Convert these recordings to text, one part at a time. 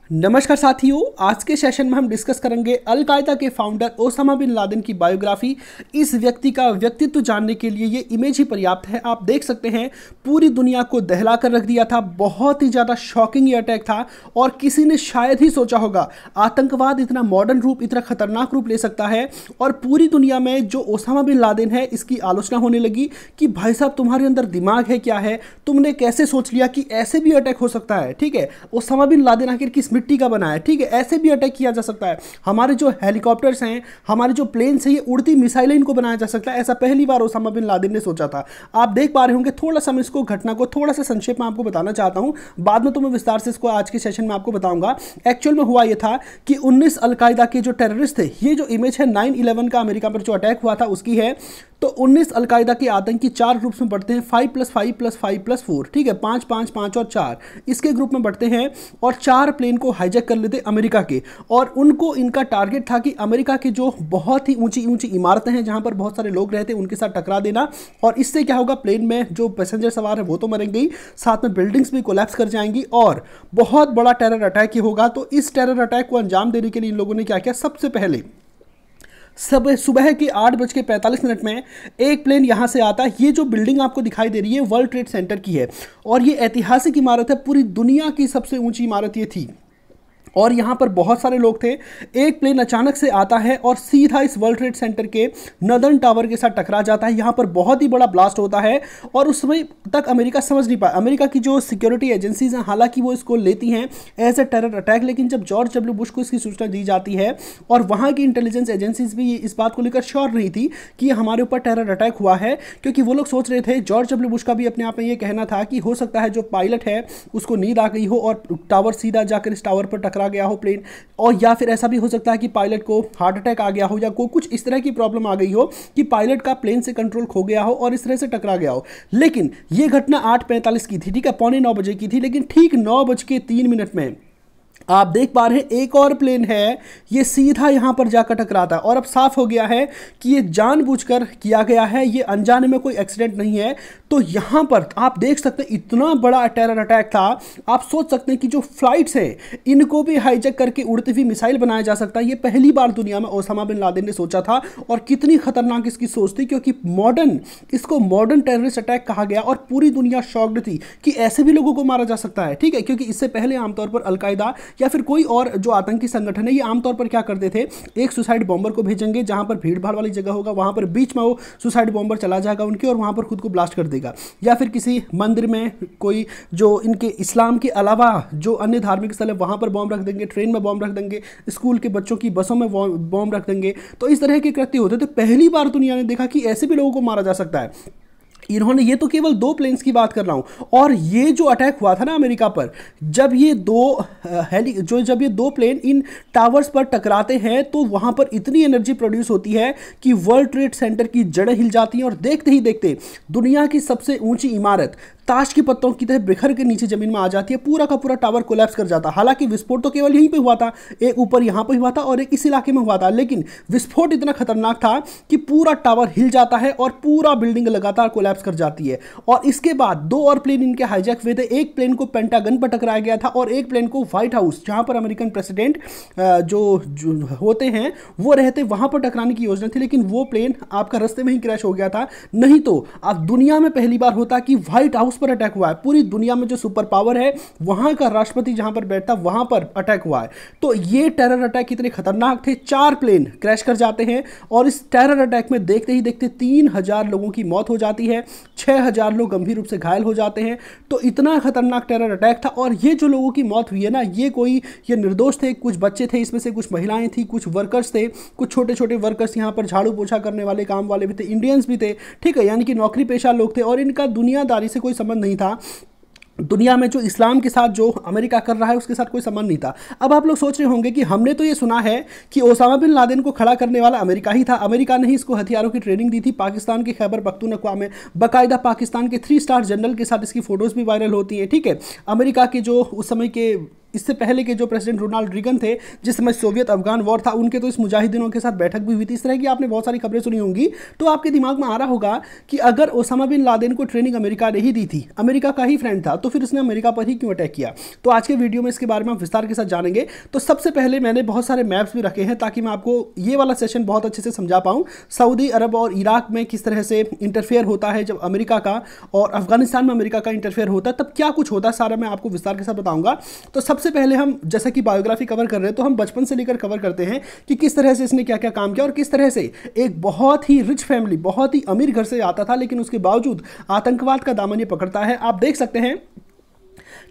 नमस्कार साथियों, आज के सेशन में हम डिस्कस करेंगे अल कायदा के फाउंडर ओसामा बिन लादेन की बायोग्राफी। इस व्यक्ति का व्यक्तित्व जानने के लिए ये इमेज ही पर्याप्त है। आप देख सकते हैं पूरी दुनिया को दहला कर रख दिया था। बहुत ही ज़्यादा शॉकिंग ये अटैक था और किसी ने शायद ही सोचा होगा आतंकवाद इतना मॉडर्न रूप, इतना खतरनाक रूप ले सकता है। और पूरी दुनिया में जो ओसामा बिन लादेन है इसकी आलोचना होने लगी कि भाई साहब तुम्हारे अंदर दिमाग है क्या है, तुमने कैसे सोच लिया कि ऐसे भी अटैक हो सकता है। ठीक है, ओसामा बिन लादेन आखिर किस मिट्टी का बना है। ठीक है, ऐसे भी अटैक किया जा सकता है। हमारे जो हेलीकॉप्टर्स हैं, हमारे जो प्लेन्स हैं, ये उड़ती मिसाइलें इनको बनाया जा सकता है। ऐसा पहली बार ओसामा बिन लादेन ने सोचा था। आप देख पा रहे होंगे। थोड़ा सा मैं इसको घटना को थोड़ा सा संक्षेप में आपको बताना चाहता हूं, बाद में तो मैं विस्तार से इसको आज के सेशन में आपको बताऊंगा। एक्चुअल में हुआ यह था कि 19 अलकायदा के जो टेररिस्ट थे, ये जो इमेज है 9/11 का अमेरिका पर जो अटैक हुआ था उसकी है। तो 19 अलकायदा के आतंकी 4 ग्रुप्स में बढ़ते हैं, 5+5+5+4। ठीक है, 5 5 5 और 4 इसके ग्रुप में बढ़ते हैं और 4 प्लेन को हाईजैक कर लेते अमेरिका के। और उनको इनका टारगेट था कि अमेरिका की जो बहुत ही ऊंची ऊंची इमारतें हैं जहां पर बहुत सारे लोग रहते हैं उनके साथ टकरा देना। और इससे क्या होगा, प्लेन में जो पैसेंजर सवार है वो तो मरेंगे ही, साथ में बिल्डिंग्स भी कोलैप्स कर जाएंगी और बहुत बड़ा टेरर अटैक ही होगा। तो इस टेरर अटैक को अंजाम देने के लिए इन लोगों ने क्या किया, सबसे पहले सुबह के 8:45 में एक प्लेन यहाँ से आता है। ये जो बिल्डिंग आपको दिखाई दे रही है वर्ल्ड ट्रेड सेंटर की है और ये ऐतिहासिक इमारत है। पूरी दुनिया की सबसे ऊंची इमारत ये थी और यहाँ पर बहुत सारे लोग थे। एक प्लेन अचानक से आता है और सीधा इस वर्ल्ड ट्रेड सेंटर के नदर्न टावर के साथ टकरा जाता है। यहाँ पर बहुत ही बड़ा ब्लास्ट होता है और उस समय तक अमेरिका समझ नहीं पाया। अमेरिका की जो सिक्योरिटी एजेंसीज हैं हालांकि वो इसको लेती हैं एज ए टेरर अटैक, लेकिन जब जॉर्ज डब्ल्यू बुश को इसकी सूचना दी जाती है और वहाँ की इंटेलिजेंस एजेंसीज भी इस बात को लेकर श्योर नहीं थी कि हमारे ऊपर टेरर अटैक हुआ है, क्योंकि वो लोग सोच रहे थे, जॉर्ज डब्ल्यू बुश का भी अपने आप में ये कहना था कि हो सकता है जो पायलट है उसको नींद आ गई हो और टावर सीधा जाकर इस टावर पर टकरा गया हो प्लेन, और या फिर ऐसा भी हो सकता है कि पायलट को हार्ट अटैक आ गया हो या कुछ इस तरह की प्रॉब्लम आ गई हो कि पायलट का प्लेन से कंट्रोल खो गया हो और इस तरह से टकरा गया हो। लेकिन यह घटना 8:45 की थी। ठीक है, 8:45 की थी, लेकिन ठीक 9:03 में आप देख पा रहे हैं एक और प्लेन है, ये सीधा यहां पर जाकर टकराता है। और अब साफ हो गया है कि ये जानबूझकर किया गया है, ये अनजाने में कोई एक्सीडेंट नहीं है। तो यहां पर आप देख सकते हैं इतना बड़ा टेरर अटैक था। आप सोच सकते हैं कि जो फ्लाइट्स हैं इनको भी हाईजैक करके उड़ती हुई मिसाइल बनाया जा सकता है। ये पहली बार दुनिया में ओसामा बिन लादेन ने सोचा था और कितनी खतरनाक इसकी सोच थी, क्योंकि इसको मॉडर्न टेररिस्ट अटैक कहा गया और पूरी दुनिया शॉक्ड थी कि ऐसे भी लोगों को मारा जा सकता है। ठीक है, क्योंकि इससे पहले आमतौर पर अलकायदा या फिर कोई और जो आतंकी संगठन है ये आमतौर पर क्या करते थे, एक सुसाइड बॉम्बर को भेजेंगे जहां पर भीड़ भाड़ वाली जगह होगा, वहां पर बीच में वो सुसाइड बॉम्बर चला जाएगा उनके और वहां पर खुद को ब्लास्ट कर देगा। या फिर किसी मंदिर में कोई जो इनके इस्लाम के अलावा जो अन्य धार्मिक स्थल है वहां पर बॉम्ब रख देंगे, ट्रेन में बॉम्ब रख देंगे, स्कूल के बच्चों की बसों में बॉम्ब रख देंगे। तो इस तरह के कृत्य होते थे। पहली बार दुनिया ने देखा कि ऐसे भी लोगों को मारा जा सकता है। इन्होंने, ये तो केवल 2 प्लेन्स की बात कर रहा हूं, और ये जो अटैक हुआ था ना अमेरिका पर, जब ये दो प्लेन इन टावर्स पर टकराते हैं तो वहां पर इतनी एनर्जी प्रोड्यूस होती है कि वर्ल्ड ट्रेड सेंटर की जड़ें हिल जाती हैं और देखते ही देखते दुनिया की सबसे ऊंची इमारत ताश के पत्तों की तरह बिखर के नीचे जमीन में आ जाती है। पूरा का पूरा टावर कोलैप्स कर जाता है। हालांकि विस्फोट तो केवल यहीं पे हुआ था, एक ऊपर यहां पे हुआ था और एक इस इलाके में हुआ था, लेकिन विस्फोट इतना खतरनाक था कि पूरा टावर हिल जाता है और पूरा बिल्डिंग लगातार कोलैप्स कर जाती है। और इसके बाद 2 और प्लेन इनके हाईजैक हुए थे। एक प्लेन को पेंटागन पर टकराया गया था और एक प्लेन को व्हाइट हाउस, जहां पर अमेरिकन प्रेसिडेंट जो होते हैं वो रहते, वहां पर टकराने की योजना थी, लेकिन वो प्लेन आपका रास्ते में ही क्रैश हो गया था। नहीं तो अब दुनिया में पहली बार होता कि व्हाइट हाउस पर अटैक हुआ है। पूरी दुनिया में जो सुपर पावर है वहां का राष्ट्रपति जहां पर बैठता वहां पर अटैक हुआ है। तो ये टेरर अटैक इतने खतरनाक थे, 4 प्लेन क्रैश कर जाते हैं और इस टेरर अटैक में देखते ही देखते 3000 लोगों की मौत हो जाती है, 6000 लोग गंभीर रूप से घायल हो जाते हैं। तो इतना खतरनाक टेरर अटैक था। और ये जो लोगों की मौत हुई है ना, ये निर्दोष थे। कुछ बच्चे थे, इसमें से कुछ महिलाएं थी, कुछ वर्कर्स थे, कुछ छोटे छोटे वर्कर्स यहाँ पर झाड़ू पोछा करने वाले काम वाले भी थे, इंडियंस भी थे। ठीक है, यानी कि नौकरी पेशा लोग थे और इनका दुनियादारी से कोई संबंध नहीं था। दुनिया में जो इस्लाम के साथ जो अमेरिका कर रहा है उसके साथ कोई संबंध नहीं था। अब आप लोग सोच रहे होंगे कि हमने तो ये सुना है कि ओसामा बिन लादेन को खड़ा करने वाला अमेरिका ही था, अमेरिका ने ही इसको हथियारों की ट्रेनिंग दी थी। पाकिस्तान के खैबर पख्तूनख्वा में बाकायदा पाकिस्तान के 3 स्टार जनरल के साथ इसकी फोटोज भी वायरल होती हैं। ठीक है, अमेरिका के जो उस समय के इससे पहले के जो प्रेसिडेंट रोनाल्ड रीगन थे, जिस समय सोवियत अफगान वॉर था, उनके तो इस मुजाहिदीनों के साथ बैठक भी हुई थी। इस तरह की आपने बहुत सारी खबरें सुनी होंगी। तो आपके दिमाग में आ रहा होगा कि अगर ओसामा बिन लादेन को ट्रेनिंग अमेरिका ने ही दी थी, अमेरिका का ही फ्रेंड था, तो फिर उसने अमेरिका पर ही क्यों अटैक किया। तो आज के वीडियो में इसके बारे में हम विस्तार के साथ जानेंगे। तो सबसे पहले मैंने बहुत सारे मैप्स भी रखे हैं ताकि मैं आपको ये वाला सेशन बहुत अच्छे से समझा पाऊं। सऊदी अरब और इराक में किस तरह से इंटरफेयर होता है जब अमेरिका का, और अफगानिस्तान में अमेरिका का इंटरफेयर होता है, तब क्या कुछ होता है, सारा मैं आपको विस्तार के साथ बताऊंगा। तो सबसे पहले हम जैसा कि बायोग्राफी कवर कर रहे हैं, तो हम बचपन से लेकर कवर करते हैं कि किस तरह से इसने क्या क्या काम किया और किस तरह से एक बहुत ही रिच फैमिली, बहुत ही अमीर घर से आता था, लेकिन उसके बावजूद आतंकवाद का दामन ये पकड़ता है। आप देख सकते हैं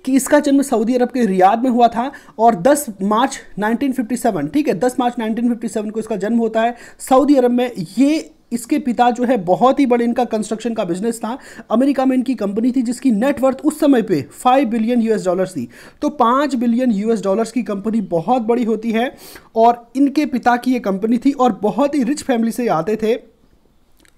कि इसका जन्म सऊदी अरब के रियाद में हुआ था और 10 मार्च 1957, ठीक है, 10 मार्च 1957 को इसका जन्म होता है सऊदी अरब में। ये इसके पिता जो है बहुत ही बड़े, इनका कंस्ट्रक्शन का बिजनेस था। अमेरिका में इनकी कंपनी थी जिसकी नेटवर्थ उस समय पे 5 बिलियन यूएस डॉलर्स थी। तो 5 बिलियन यूएस डॉलर्स की कंपनी बहुत बड़ी होती है, और इनके पिता की ये कंपनी थी और बहुत ही रिच फैमिली से आते थे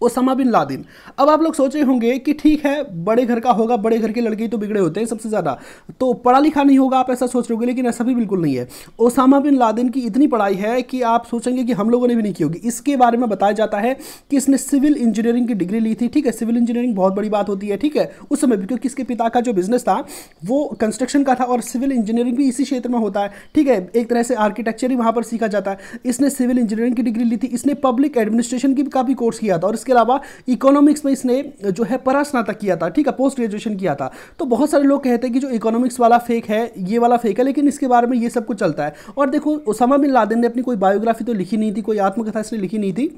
ओसामा बिन लादेन। अब आप लोग सोच रहे होंगे कि ठीक है, बड़े घर का होगा, बड़े घर के लड़के तो बिगड़े होते हैं सबसे ज़्यादा, तो पढ़ा लिखा नहीं होगा, आप ऐसा सोच रहे होंगे, लेकिन ऐसा भी बिल्कुल नहीं है। ओसामा बिन लादेन की इतनी पढ़ाई है कि आप सोचेंगे कि हम लोगों ने भी नहीं की होगी। इसके बारे में बताया जाता है कि इसने सिविल इंजीनियरिंग की डिग्री ली थी, ठीक है। सिविल इंजीनियरिंग बहुत बड़ी बात होती है, ठीक है, उस समय भी, क्योंकि इसके पिता का जो बिजनेस था वो कंस्ट्रक्शन का था और सिविल इंजीनियरिंग भी इसी क्षेत्र में होता है, ठीक है। एक तरह से आर्किटेक्चर ही वहाँ पर सीखा जाता है। इसने सिविल इंजीनियरिंग की डिग्री ली थी, इसने पब्लिक एडमिनिस्ट्रेशन की का भी कोर्स किया था, और इसके अलावा इकोनॉमिक्स में इसने जो है परास्नातक किया था, ठीक है, पोस्ट ग्रेजुएशन किया था। तो बहुत सारे लोग कहते हैं कि जो इकोनॉमिक्स वाला फेक है, ये वाला फेक है, लेकिन इसके बारे में ये सब कुछ चलता है। और देखो, ओसामा बिन लादेन ने अपनी कोई बायोग्राफी तो लिखी नहीं थी, कोई आत्मकथा इसने लिखी नहीं थी।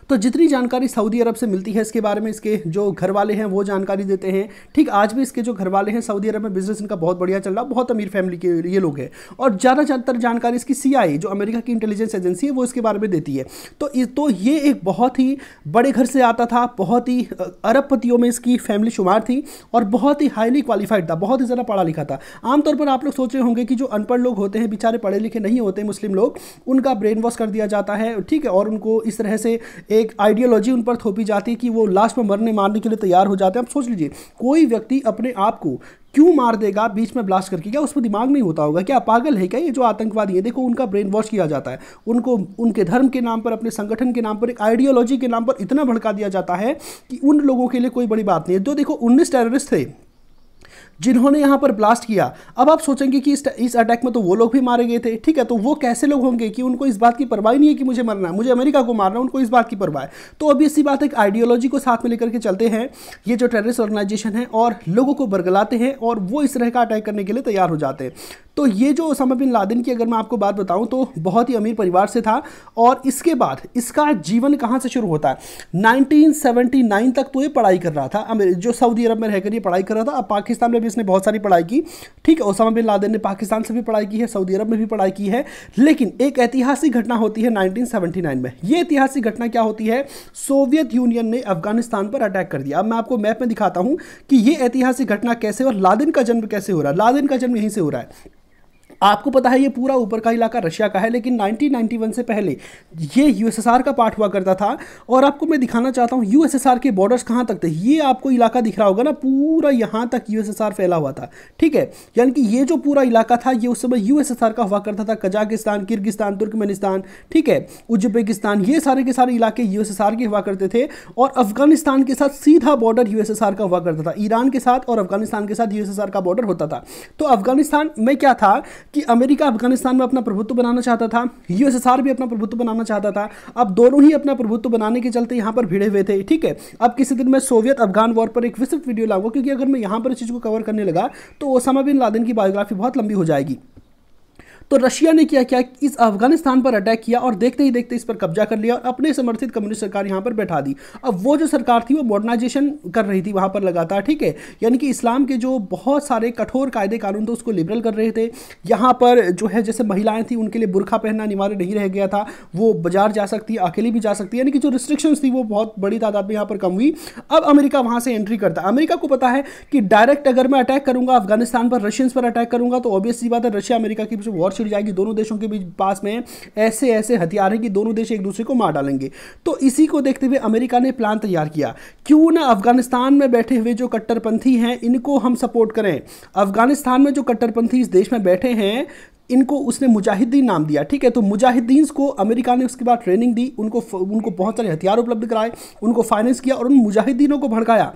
तो जितनी जानकारी सऊदी अरब से मिलती है इसके बारे में, इसके जो घर वाले हैं वो जानकारी देते हैं, ठीक। आज भी इसके जो घर वाले हैं, सऊदी अरब में बिजनेस इनका बहुत बढ़िया चल रहा, बहुत अमीर फैमिली के ये लोग हैं। और ज़्यादातर जानकारी इसकी CIA, जो अमेरिका की इंटेलिजेंस एजेंसी है, वो इसके बारे में देती है। तो ये एक बहुत ही बड़े घर से आता था, बहुत ही अरबपतियों में इसकी फैमिली शुमार थी, और बहुत ही हाईली क्वालिफाइड था, बहुत ही ज़्यादा पढ़ा लिखा था। आमतौर पर आप लोग सोच रहे होंगे कि जो अनपढ़ लोग होते हैं, बेचारे पढ़े लिखे नहीं होते मुस्लिम लोग, उनका ब्रेन वॉश कर दिया जाता है, ठीक है, और उनको इस तरह से एक आइडियोलॉजी उन पर थोपी जाती है कि वो लास्ट में मरने मारने के लिए तैयार हो जाते हैं। आप सोच लीजिए, कोई व्यक्ति अपने आप को क्यों मार देगा बीच में ब्लास्ट करके? क्या उसमें दिमाग नहीं होता होगा? क्या पागल है क्या ये जो आतंकवादी है? देखो, उनका ब्रेन वॉश किया जाता है, उनको उनके धर्म के नाम पर, अपने संगठन के नाम पर, एक आइडियोलॉजी के नाम पर इतना भड़का दिया जाता है कि उन लोगों के लिए कोई बड़ी बात नहीं है। तो देखो, 19 टेररिस्ट थे जिन्होंने यहाँ पर ब्लास्ट किया। अब आप सोचेंगे कि इस अटैक में तो वो लोग भी मारे गए थे, ठीक है। तो वो कैसे लोग होंगे कि उनको इस बात की परवाह नहीं है कि मुझे मरना है, मुझे अमेरिका को मारना है, उनको इस बात की परवाह है। तो अभी इसी बात, एक आइडियोलॉजी को साथ में लेकर के चलते हैं ये जो टेररिस्ट ऑर्गेनाइजेशन है, और लोगों को बरगलाते हैं, और वो इस तरह का अटैक करने के लिए तैयार हो जाते हैं। तो ये जो ओसामा बिन लादेन की अगर मैं आपको बात बताऊं, तो बहुत ही अमीर परिवार से था, और इसके बाद इसका जीवन कहाँ से शुरू होता है? 1979 तक तो ये पढ़ाई कर रहा था, जो सऊदी अरब में रहकर ये पढ़ाई कर रहा था। अब पाकिस्तान में भी इसने बहुत सारी पढ़ाई की, ठीक है। ओसामा बिन लादेन ने पाकिस्तान से भी पढ़ाई की है, सऊदी अरब में भी पढ़ाई की है, लेकिन एक ऐतिहासिक घटना होती है 1979 में। ये ऐतिहासिक घटना क्या होती है? सोवियत यूनियन ने अफगानिस्तान पर अटैक कर दिया। अब मैं आपको मैप में दिखाता हूं कि ये ऐतिहासिक घटना कैसे, और लादेन का जन्म कैसे हो रहा है। लादेन का जन्म यहीं से हो रहा है। आपको पता है ये पूरा ऊपर का इलाका रशिया का है, लेकिन 1991 से पहले ये यूएसएसआर का पार्ट हुआ करता था। और आपको मैं दिखाना चाहता हूँ यूएसएसआर के बॉर्डर्स कहाँ तक थे। ये आपको इलाका दिख रहा होगा ना, पूरा यहाँ तक यूएसएसआर फैला हुआ था, ठीक है। यानी कि ये जो पूरा इलाका था, ये उस समय यूएसएसआर का हुआ करता था। कजाकिस्तान, किर्गिस्तान, तुर्कमेनिस्तान, ठीक है, उज्बेकिस्तान, ये सारे के सारे इलाके यूएसएसआर के हुआ करते थे। और अफगानिस्तान के साथ सीधा बॉर्डर यूएसएसआर का हुआ करता था। ईरान के साथ और अफगानिस्तान के साथ यूएसएसआर का बॉर्डर होता था। तो अफगानिस्तान में क्या था कि अमेरिका अफगानिस्तान में अपना प्रभुत्व बनाना चाहता था, यूएसएसआर भी अपना प्रभुत्व बनाना चाहता था। अब दोनों ही अपना प्रभुत्व बनाने के चलते यहां पर भिड़े हुए थे, ठीक है। अब किसी दिन मैं सोवियत अफगान वॉर पर एक विस्तृत वीडियो लाऊंगा, क्योंकि अगर मैं यहां पर इस चीज को कवर करने लगा तो ओसामा बिन लादेन की बायोग्राफी बहुत लंबी हो जाएगी। तो रशिया ने क्या इस अफगानिस्तान पर अटैक किया और देखते ही देखते इस पर कब्जा कर लिया और अपने समर्थित कम्युनिस्ट सरकार यहां पर बैठा दी। अब वो जो सरकार थी वो मॉडर्नाइजेशन कर रही थी वहां पर लगातार, ठीक है। यानी कि इस्लाम के जो बहुत सारे कठोर कायदे कानून थे उसको लिबरल कर रहे थे। यहाँ पर जो है जैसे महिलाएं थी उनके लिए बुरखा पहनना अनिवार्य नहीं रह गया था, वो बाजार जा सकती है, अकेली भी जा सकती है। यानी कि जो रिस्ट्रिक्शंस थी वो बहुत बड़ी तादाद में यहाँ पर कम हुई। अब अमेरिका वहां से एंट्री करता है। अमेरिका को पता है कि डायरेक्ट अगर मैं अटैक करूंगा अफगानिस्तान पर, रशियंस पर अटैक करूंगा तो ऑब्वियस सी बात है रशिया अमेरिका की वॉर वॉर छिड़ जाएगी, दोनों देशों के बीच पास में ऐसे ऐसे हथियार हैं कि दोनों देश एक दूसरे को मार डालेंगे। तो इसी को देखते हुए अमेरिका ने प्लान तैयार किया, क्यों ना अफगानिस्तान में बैठे हुए जो कट्टरपंथी हैं इनको हम सपोर्ट करें। अफगानिस्तान में जो कट्टरपंथी इस देश में बैठे हैं इनको उसने मुजाहिदीन नाम दिया, ठीक है। तो मुजाहिदीन को अमेरिका ने उसके बाद ट्रेनिंग दी, उनको बहुत सारे हथियार उपलब्ध कराए, उनको फाइनेंस किया और उन मुजाहिदीनों को भड़काया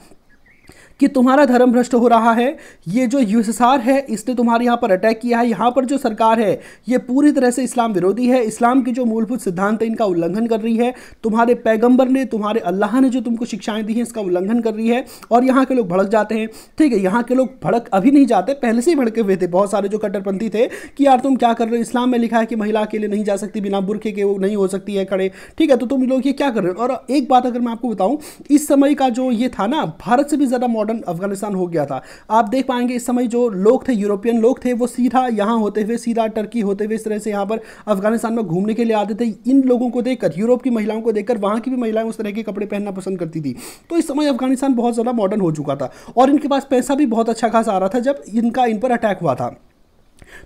कि तुम्हारा धर्म भ्रष्ट हो रहा है, ये जो यूएसएसआर है इसने तुम्हारे यहाँ पर अटैक किया है, यहाँ पर जो सरकार है ये पूरी तरह से इस्लाम विरोधी है, इस्लाम की जो मूलभूत सिद्धांत है इनका उल्लंघन कर रही है, तुम्हारे पैगंबर ने, तुम्हारे अल्लाह ने जो तुमको शिक्षाएं दी हैं इसका उल्लंघन कर रही है। और यहाँ के लोग भड़क जाते हैं, ठीक है। यहाँ के लोग भड़क अभी नहीं जाते, पहले से ही भड़के हुए थे बहुत सारे जो कट्टरपंथी थे कि यार तुम क्या कर रहे हो, इस्लाम में लिखा है कि महिला अकेले नहीं जा सकती, बिना बुरखे के वो नहीं हो सकती है खड़े, ठीक है, तो तुम लोग ये क्या कर रहे हो। और एक बात अगर मैं आपको बताऊं, इस समय का जो ये था ना, भारत से भी ज़्यादा मॉडर्न अफगानिस्तान हो गया था। आप देख पाएंगे इस समय जो लोग थे, यूरोपियन लोग थे, वो सीधा यहाँ होते हुए, सीधा टर्की होते हुए इस तरह से यहाँ पर अफगानिस्तान में घूमने के लिए आते थे। इन लोगों को देखकर, यूरोप की महिलाओं को देखकर वहाँ की भी महिलाएं उस तरह के कपड़े पहनना पसंद करती थी। तो इस समय अफगानिस्तान बहुत ज़्यादा मॉडर्न हो चुका था और इनके पास पैसा भी बहुत अच्छा खासा आ रहा था जब इन पर अटैक हुआ था।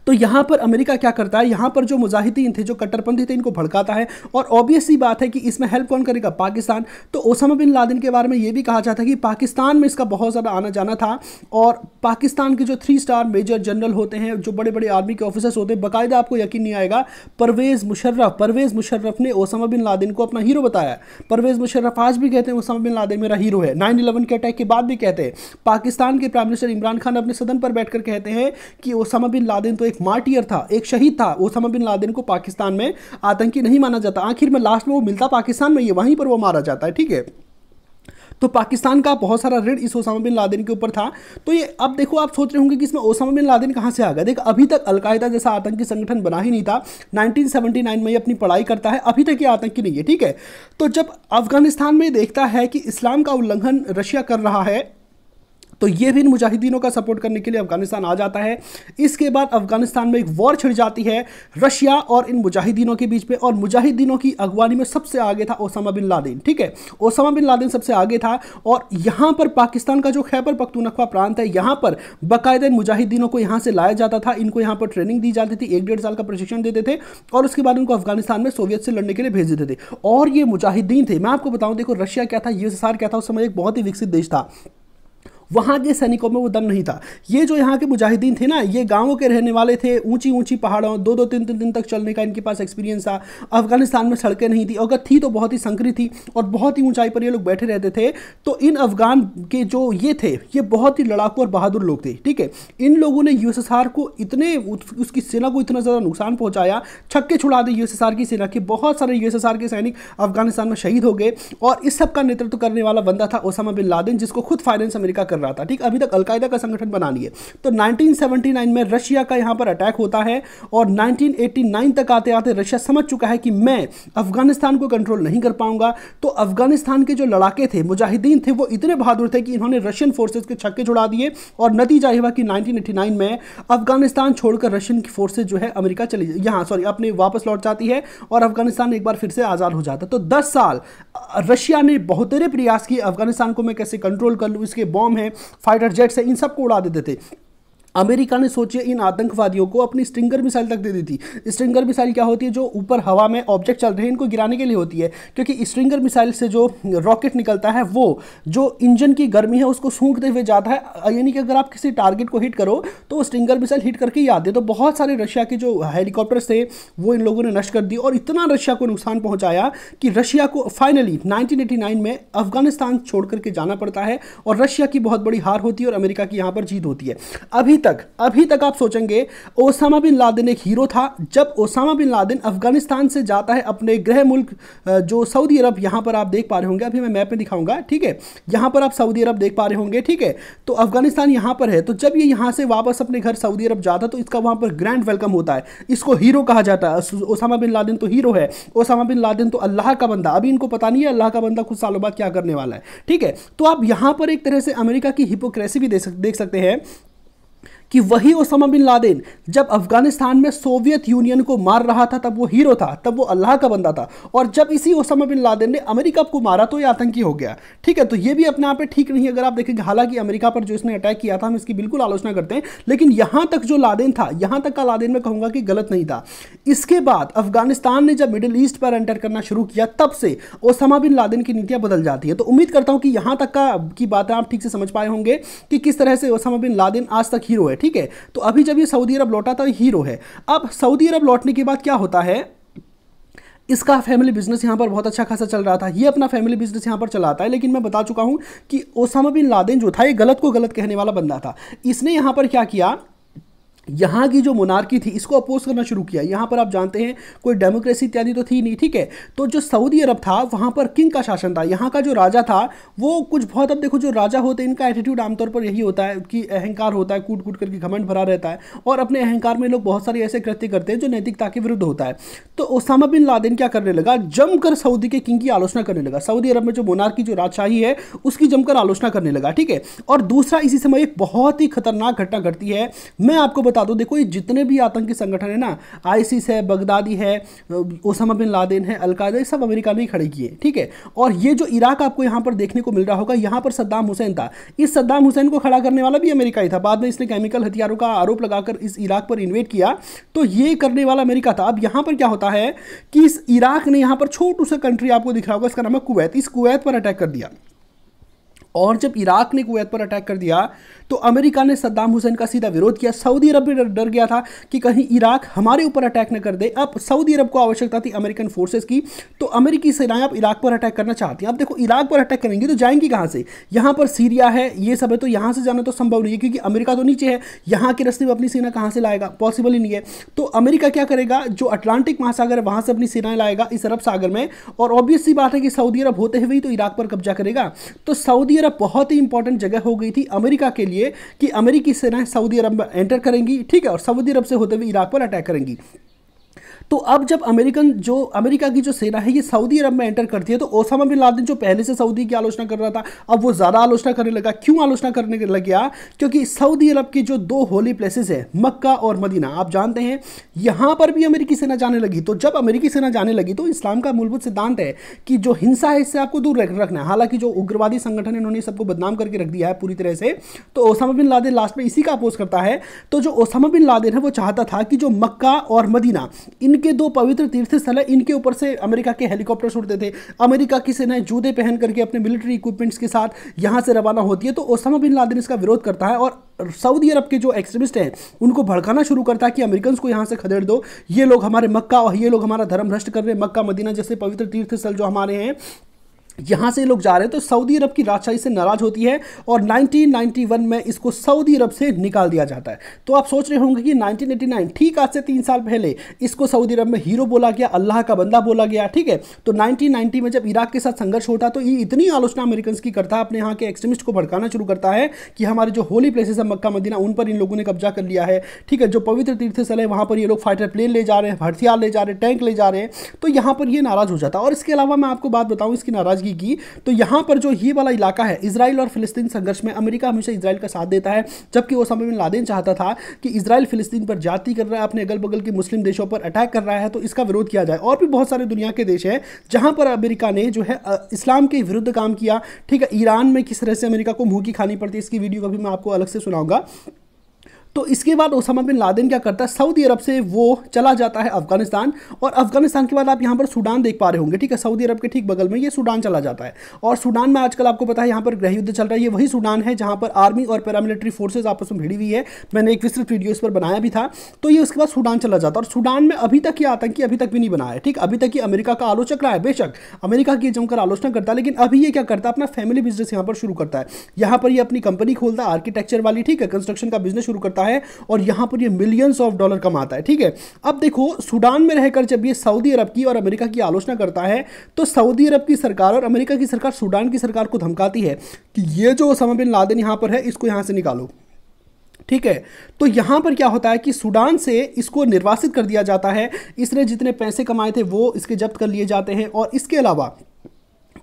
तो यहाँ पर अमेरिका क्या करता है, यहाँ पर जो मुजाहिदीन थे, जो कट्टरपंथी थे, इनको भड़काता है। और ऑब्वियस सी बात है कि इसमें हेल्प कौन करेगा, पाकिस्तान। तो ओसामा बिन लादेन के बारे में ये भी कहा जाता है कि पाकिस्तान में इसका बहुत ज़्यादा आना जाना था और पाकिस्तान के जो 3 स्टार मेजर जनरल होते हैं, जो बड़े बड़े आर्मी के ऑफिसर्स होते हैं, बाकायदा आपको यकीन नहीं आएगा, परवेज़ मुशर्रफ ने ओसामा बिन लादेन को अपना हीरो बताया। परवेज़ मुशर्रफ आज भी कहते हैं ओसामा बिन लादेन मेरा हीरो है, 9/11 के अटैक के बाद भी कहते हैं। पाकिस्तान के प्राइम मिनिस्टर इमरान खान अपने सदन पर बैठकर कहते हैं कि ओसामा बिन लादेन तो एक मार्टियर था, एक शहीद था। ओसामा बिन लादेन को पाकिस्तान में आतंकी नहीं माना जाता, आखिर में लास्ट में वो मिलता पाकिस्तान में, ये वहीं पर वो मारा जाता है, ठीक है। तो पाकिस्तान का बहुत सारा ऋण इस ओसामा बिन लादेन के ऊपर था। तो ये अब देखो, आप सोच रहे होंगे कि इसमें ओसामा बिन लादेन कहाँ से आ गया। देखो, अभी तक अलकायदा जैसा आतंकी संगठन बना ही नहीं था। 1979 में ये अपनी पढ़ाई करता है, अभी तक ये आतंकी नहीं है, ठीक है। तो जब अफगानिस्तान में देखता है कि इस्लाम का उल्लंघन रशिया कर रहा है, तो ये भी इन मुजाहिदीनों का सपोर्ट करने के लिए अफगानिस्तान आ जाता है। इसके बाद अफगानिस्तान में एक वॉर छिड़ जाती है रशिया और इन मुजाहिदीनों के बीच में, और मुजाहिदीनों की अगवानी में सबसे आगे था ओसामा बिन लादेन, ठीक है। ओसामा बिन लादेन सबसे आगे था और यहाँ पर पाकिस्तान का जो खैबर पख्तूनख्वा प्रांत है, यहाँ पर बाकायदा इन मुजाहिदीनों को यहाँ से लाया जाता था, इनको यहाँ पर ट्रेनिंग दी जाती थी, 1-1.5 साल का प्रशिक्षण देते थे और उसके बाद उनको अफगानिस्तान में सोवियत से लड़ने के लिए भेज देते थे। और ये मुजाहिदीन थे, मैं आपको बताऊँ, देखो रशिया क्या था, यूएसएसआर क्या था, उस समय एक बहुत ही विकसित देश था, वहाँ के सैनिकों में वो दम नहीं था। ये जो यहाँ के मुजाहिदीन थे ना, ये गांवों के रहने वाले थे, ऊंची ऊंची पहाड़ों 2-2, 3-3 दिन तक चलने का इनके पास एक्सपीरियंस था। अफगानिस्तान में सड़कें नहीं थी, अगर थी तो बहुत ही संकरी थी और बहुत ही ऊंचाई पर ये लोग बैठे रहते थे। तो इन अफगान के जो ये थे, ये बहुत ही लड़ाकू और बहादुर लोग थे, ठीक है। इन लोगों ने यूएसएसआर को इतने, उसकी सेना को इतना ज़्यादा नुकसान पहुँचाया, छक्के छुड़ा दी यूएसएसआर की सेना के, बहुत सारे यूएसएसआर के सैनिक अफगानिस्तान में शहीद हो गए। और इस सब का नेतृत्व करने वाला बंदा था ओसामा बिन लादेन, जिसको खुद फाइनेंस अमेरिका कर रहा था, ठीक। अभी तक अलकायदा का संगठन बना लिए। तो 1979 में रशिया का यहां पर अटैक होता है और 1989 तक आते आते रशिया समझ चुका है कि मैं अफगानिस्तान को कंट्रोल नहीं कर पाऊंगा। तो अफगानिस्तान के जो लड़ाके थे, मुजाहिदीन थे, वो इतने बहादुर थे कि इन्होंने रशियन फोर्सेस के छक्के छुड़ा दिए और नतीजा हुआ कि 1989 में अफगानिस्तान छोड़कर रशियन की फोर्सेज जो है अमेरिका चली, अपने वापस लौट जाती है और अफगानिस्तान एक बार फिर से आजाद हो जाता है। तो 10 साल रशिया ने बहुतेरे प्रयास किए अफगानिस्तान को मैं कैसे कंट्रोल कर लूं, इसके बॉम्ब है, फाइटर जेट से, इन सबको उड़ा देते थे। अमेरिका ने सोचे इन आतंकवादियों को अपनी स्ट्रिंगर मिसाइल तक दे दी थी। स्ट्रिंगर मिसाइल क्या होती है, जो ऊपर हवा में ऑब्जेक्ट चल रहे हैं इनको गिराने के लिए होती है, क्योंकि स्ट्रिंगर मिसाइल से जो रॉकेट निकलता है वो जो इंजन की गर्मी है उसको सूंघते हुए जाता है, यानी कि अगर आप किसी टारगेट को हिट करो तो वो स्ट्रिंगर मिसाइल हिट करके ही आते हैं। तो बहुत सारे रशिया के जो हेलीकॉप्टर्स थे वो इन लोगों ने नष्ट कर दिए और इतना रशिया को नुकसान पहुंचाया कि रशिया को फाइनली 1989 में अफगानिस्तान छोड़ करके जाना पड़ता है और रशिया की बहुत बड़ी हार होती है और अमेरिका की यहाँ पर जीत होती है। अभी तक आप सोचेंगे ओसामा बिन लादेन एक हीरो था। जब ओसामा बिन लादेन अफगानिस्तान से जाता है अपने गृह मुल्क जो सऊदी अरब, यहां पर आप देख पा रहे होंगे, अभी मैं मैप में दिखाऊंगा, ठीक है, यहां पर आप सऊदी अरब देख पा रहे होंगे, ठीक है। तो अफगानिस्तान यहां पर है। तो जब ये यहां से वापस अपने घर सऊदी अरब जाता तो इसका वहां पर ग्रैंड वेलकम होता है, इसको हीरो कहा जाता है। ओसामा बिन लादेन तो हीरो है, ओसामा बिन लादेन तो अल्लाह का बंदा। अभी इनको पता नहीं है अल्लाह का बंदा कुछ सालों बाद क्या करने वाला है, ठीक है। तो आप यहां पर एक तरह से अमेरिका की हिपोक्रेसी भी देख सकते हैं कि वही ओसामा बिन लादेन जब अफगानिस्तान में सोवियत यूनियन को मार रहा था तब वो हीरो था, तब वो अल्लाह का बंदा था, और जब इसी ओसामा बिन लादेन ने अमेरिका को मारा तो ये आतंकी हो गया। ठीक है, तो ये भी अपने आप में ठीक नहीं है अगर आप देखेंगे। हालांकि अमेरिका पर जो इसने अटैक किया था हम इसकी बिल्कुल आलोचना करते हैं, लेकिन यहां तक जो लादेन था, यहां तक का लादेन मैं कहूंगा कि गलत नहीं था। इसके बाद अफगानिस्तान ने जब मिडिल ईस्ट पर एंटर करना शुरू किया तब से ओसामा बिन लादेन की नीतियां बदल जाती है। तो उम्मीद करता हूं कि यहां तक की बातें आप ठीक से समझ पाए होंगे कि किस तरह से ओसामा बिन लादेन आज तक हीरो है। ठीक है, तो अभी जब ये सऊदी अरब लौटा था हीरो है। अब सऊदी अरब लौटने के बाद क्या होता है, इसका फैमिली बिजनेस यहाँ पर बहुत अच्छा खासा चल रहा था, ये अपना फैमिली बिजनेस यहाँ पर चलाता है। लेकिन मैं बता चुका हूँ कि ओसामा बिन लादेन जो था ये गलत को गलत कहने वाला बंदा था। इसने यहाँ पर क्या किया, यहाँ की जो मोनार्की थी इसको अपोज करना शुरू किया। यहाँ पर आप जानते हैं कोई डेमोक्रेसी इत्यादि तो थी नहीं। ठीक है, तो जो सऊदी अरब था वहाँ पर किंग का शासन था। यहाँ का जो राजा था वो कुछ बहुत, अब देखो जो राजा होते हैं इनका एटीट्यूड आमतौर पर यही होता है कि अहंकार होता है, कूट कूट करके घमंड भरा रहता है, और अपने अहंकार में लोग बहुत सारे ऐसे कृत्य करते हैं जो नैतिकता के विरुद्ध होता है। तो ओसामा बिन लादेन क्या करने लगा, जमकर सऊदी के किंग की आलोचना करने लगा। सऊदी अरब में जो मोनार्की जो राजशाही है उसकी जमकर आलोचना करने लगा। ठीक है, और दूसरा इसी समय एक बहुत ही खतरनाक घटना घटती है। मैं आपको बता दूं, देखो ये जितने भी आतंकी संगठन है ना, आईसिस है, बगदादी है, ओसामा बिन लादेन है, अलकायदा, ये सब अमेरिका ने खड़े किए। ठीक है, और ये जो इराक आपको यहां पर देखने को मिल रहा होगा, यहां पर सद्दाम हुसैन था। इस सद्दाम हुसैन को खड़ा करने वाला भी अमेरिका ही था। बाद में इसने केमिकल हथियारों का आरोप लगाकर इस इराक पर इन्वेड किया, तो ये करने वाला अमेरिका था। अब यहां पर क्या होता है कि इस इराक ने यहां पर छोटू सा कंट्री आपको दिख रहा होगा, इसका नाम है कुवैत, इस कुवैत पर अटैक कर दिया। और जब इराक ने कुवैत पर अटैक कर दिया तो अमेरिका ने सद्दाम हुसैन का सीधा विरोध किया। सऊदी अरब भी डर गया था कि कहीं इराक हमारे ऊपर अटैक न कर दे। अब सऊदी अरब को आवश्यकता थी अमेरिकन फोर्सेस की, तो अमेरिकी सेनाएं अब इराक पर अटैक करना चाहती हैं। अब देखो इराक पर अटैक करेंगी तो जाएंगी कहां से, यहां पर सीरिया है, ये सब है, तो यहां से जाना तो संभव नहीं है क्योंकि अमेरिका तो नीचे है, यहां के रास्ते में अपनी सेना कहां से लाएगा, पॉसिबल ही नहीं है। तो अमेरिका क्या करेगा, जो अटलांटिक महासागर है वहां से अपनी सेनाएं लाएगा इस अरब सागर में, और ऑब्वियस सी बात है कि सऊदी अरब होते हुए तो इराक पर कब्जा करेगा। तो सऊदी अरब बहुत ही इंपॉर्टेंट जगह हो गई थी अमेरिका के लिए कि अमेरिकी सेनाएं सऊदी अरब में एंटर करेंगी। ठीक है, और सऊदी अरब से होते हुए इराक पर अटैक करेंगी। तो अब जब अमेरिका की जो सेना है ये सऊदी अरब में एंटर करती है, तो ओसामा बिन लादेन जो पहले से सऊदी की आलोचना कर रहा था अब वो ज़्यादा आलोचना करने लगा। क्यों आलोचना करने लग गया, क्योंकि सऊदी अरब की जो दो होली प्लेसेस है मक्का और मदीना, आप जानते हैं यहाँ पर भी अमेरिकी सेना जाने लगी। तो जब अमेरिकी सेना जाने लगी तो इस्लाम का मूलभूत सिद्धांत है कि जो हिंसा है इससे आपको दूर रखना है। हालांकि जो उग्रवादी संगठन है उन्होंने सबको बदनाम करके रख दिया है पूरी तरह से, तो ओसामा बिन लादेन लास्ट में इसी का अपोज करता है। तो जो ओसामा बिन लादेन है वो चाहता था कि जो मक्का और मदीना इनके दो पवित्र तीर्थ स्थल है, इनके ऊपर से अमेरिका के हेलीकॉप्टर उड़ते थे। अमेरिका की सेनाएं जूते पहन करके अपने मिलिट्री इक्विपमेंट्स के साथ यहां से रवाना होती है। तो ओसामा बिन लादेन इसका विरोध करता है और सऊदी अरब के जो एक्सट्रीमिस्ट हैं उनको भड़काना शुरू करता है कि अमेरिकन को यहां से खदेड़ दो, ये लोग हमारे मक्का और ये लोग हमारा धर्म भ्रष्ट कर रहे हैं, मक्का मदीना जैसे पवित्र तीर्थ स्थल जो हमारे हैं यहां से लोग जा रहे हैं। तो सऊदी अरब की राजशाही से नाराज होती है और 1991 में इसको सऊदी अरब से निकाल दिया जाता है। तो आप सोच रहे होंगे कि 1989 ठीक आज से 3 साल पहले इसको सऊदी अरब में हीरो बोला गया, अल्लाह का बंदा बोला गया। ठीक है, तो 1990 में जब इराक के साथ संघर्ष होता तो ये इतनी आलोचना अमेरिकन की करता है, अपने यहाँ के एक्सट्रीमिस्ट को भड़काना शुरू करता है कि हमारे जो होली प्लेसेस है मक्का मदीना उन पर इन लोगों ने कब्जा कर लिया है। ठीक है, जो पवित्र तीर्थ स्थल है वहां पर ये लोग फाइटर प्लेन ले जा रहे हैं, हथियार ले जा रहे हैं, टैंक ले जा रहे हैं। तो यहाँ पर ये नाराज हो जाता है। और इसके अलावा मैं आपको बात बताऊं इसकी नाराजगी की, तो यहां पर जो ये वाला इलाका है इजराइल और फिलिस्तीन संघर्ष में अमेरिका हमेशा इजराइल का साथ देता है, जबकि ओसामा बिन लादेन चाहता था कि इजराइल फिलिस्तीन पर जाति कर रहा है, अपने अगल बगल के मुस्लिम देशों पर अटैक कर रहा है, तो इसका विरोध किया जाए। और भी बहुत सारे दुनिया के देश हैं जहां पर अमेरिका ने जो है इस्लाम के विरुद्ध काम किया। ठीक है, ईरान में किस तरह से अमेरिका को मुंह की खानी पड़ती है इसकी वीडियो कभी मैं आपको अलग से सुनाऊंगा। तो इसके बाद ओसामा बिन लादेन क्या करता है, सऊदी अरब से वो चला जाता है अफगानिस्तान, और अफगानिस्तान के बाद आप यहाँ पर सूडान देख पा रहे होंगे। ठीक है, सऊदी अरब के ठीक बगल में ये सूडान चला जाता है। और सूडान में आजकल आपको पता है यहाँ पर गृह युद्ध चल रहा है। ये वही सूडान है जहाँ पर आर्मी और पैरामिलिट्री फोर्सेज आपस में भिड़ी हुई है। मैंने एक विस्तृत वीडियो इस पर बनाया भी था। तो ये उसके बाद सूडान चला जाता है, और सूडान में अभी तक ये आतंकी अभी तक भी नहीं बना है। ठीक, अभी तक ये अमेरिका का आलोचक रहा है, बेशक अमेरिका की जमकर आलोचना करता है, लेकिन अभी ये क्या करता है, अपना फैमिली बिजनेस यहाँ पर शुरू करता है। यहाँ पर ये अपनी कंपनी खोलता है आर्किटेक्चर वाली, ठीक है, कंस्ट्रक्शन का बिजनेस शुरू करता है, और यहाँ पर ये मिलियंस ऑफ डॉलर कमाता है। ठीक है, अब देखो सूडान में रहकर जब ये सऊदी अरब की और अमेरिका की आलोचना करता है तो सऊदी अरब की सरकार और अमेरिका की सरकार सूडान की सरकार को धमकाती है कि ये जो ओसामा बिन लादेन यहां पर है इसको यहां से निकालो। ठीक है, तो यहां पर क्या होता है कि सूडान से इसको निर्वासित कर दिया जाता है। इसने जितने पैसे कमाए थे वो इसके जब्त कर लिए जाते हैं, और इसके अलावा